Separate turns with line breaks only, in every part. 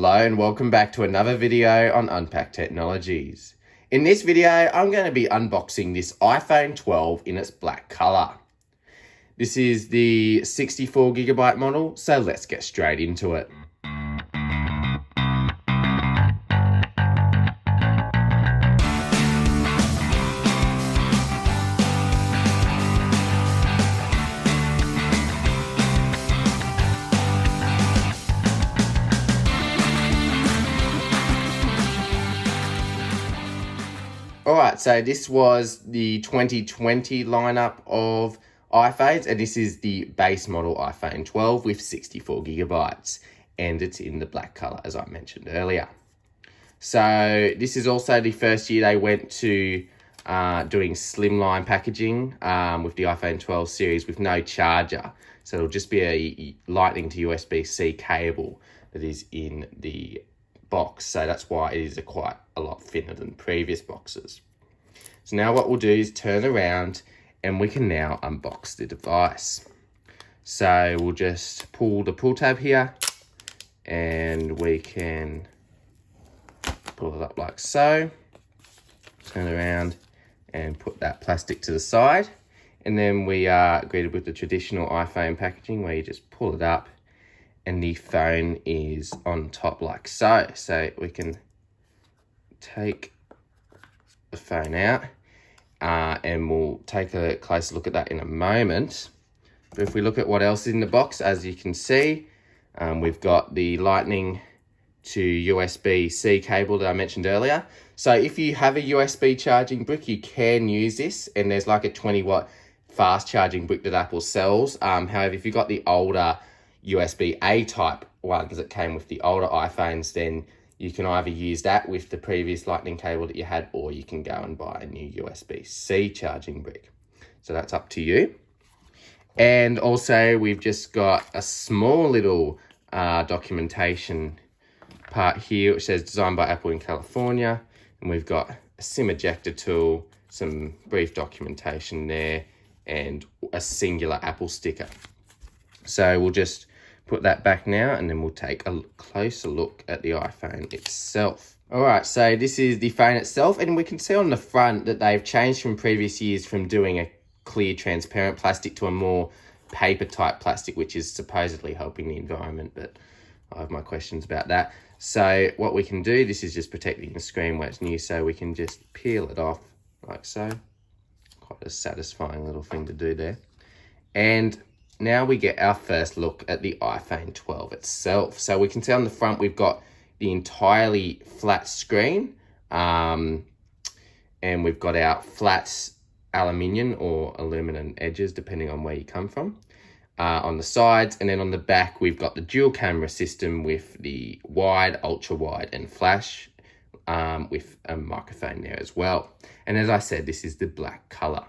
Hello and welcome back to another video on Unpacked Technologies. In this video, I'm going to be unboxing this iPhone 12 in its black color. This is the 64GB model, so let's get straight into it. Alright, so this was the 2020 lineup of iPhones, and this is the base model iPhone 12 with 64GB, and it's in the black color, as I mentioned earlier. So this is also the first year they went to doing slimline packaging with the iPhone 12 series with no charger. So it'll just be a Lightning to USB-C cable that is in the box, so that's why it is quite a lot thinner than previous boxes. So now what we'll do is turn around and we can now unbox the device. So we'll just pull the pull tab here and we can pull it up like so, turn around and put that plastic to the side, and then we are greeted with the traditional iPhone packaging where you just pull it up and the phone is on top like so. So we can take the phone out and we'll take a closer look at that in a moment. But if we look at what else is in the box, as you can see, we've got the Lightning to USB-C cable that I mentioned earlier. So if you have a USB charging brick, you can use this, and there's like a 20-watt fast charging brick that Apple sells. However, if you've got the older USB-A type ones that came with the older iPhones, then you can either use that with the previous Lightning cable that you had, or you can go and buy a new USB-C charging brick. So that's up to you. And also we've just got a small little documentation part here which says designed by Apple in California, and we've got a SIM ejector tool, some brief documentation there, and a singular Apple sticker. So we'll just put that back now and then we'll take a closer look at the iPhone itself. Alright, so this is the phone itself, and we can see on the front that they've changed from previous years from doing a clear transparent plastic to a more paper type plastic, which is supposedly helping the environment, but I have my questions about that. So what we can do, this is just protecting the screen where it's new, so we can just peel it off like so. Quite a satisfying little thing to do there. And now we get our first look at the iPhone 12 itself. So we can see on the front we've got the entirely flat screen, and we've got our flat aluminium or aluminum edges depending on where you come from on the sides, and then on the back we've got the dual camera system with the wide, ultra wide and flash with a microphone there as well. And as I said, this is the black color.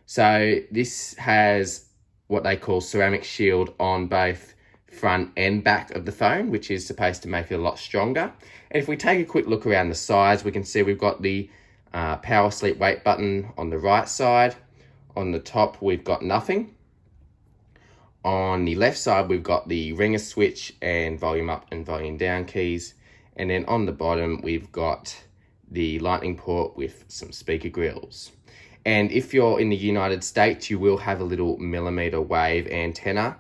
So this has what they call ceramic shield on both front and back of the phone, which is supposed to make it a lot stronger. And if we take a quick look around the sides, we can see we've got the power sleep wake button on the right side. On the top, we've got nothing. On the left side, we've got the ringer switch and volume up and volume down keys. And then on the bottom, we've got the Lightning port with some speaker grills. And if you're in the United States, you will have a little millimeter wave antenna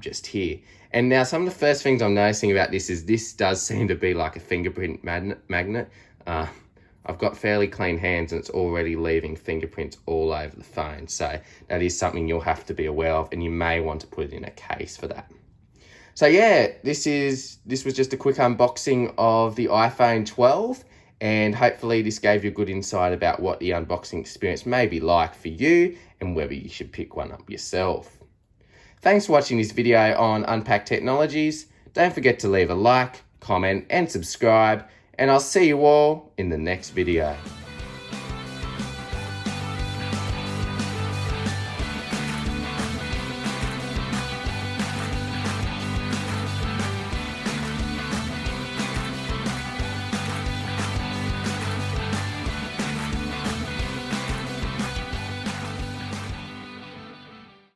just here. And now some of the first things I'm noticing about this is this does seem to be like a fingerprint magnet. I've got fairly clean hands and it's already leaving fingerprints all over the phone. So that is something you'll have to be aware of, and you may want to put it in a case for that. So yeah, this was just a quick unboxing of the iPhone 12. And hopefully this gave you a good insight about what the unboxing experience may be like for you and whether you should pick one up yourself. Thanks for watching this video on Unpacked Technologies. Don't forget to leave a like, comment and subscribe, and I'll see you all in the next video.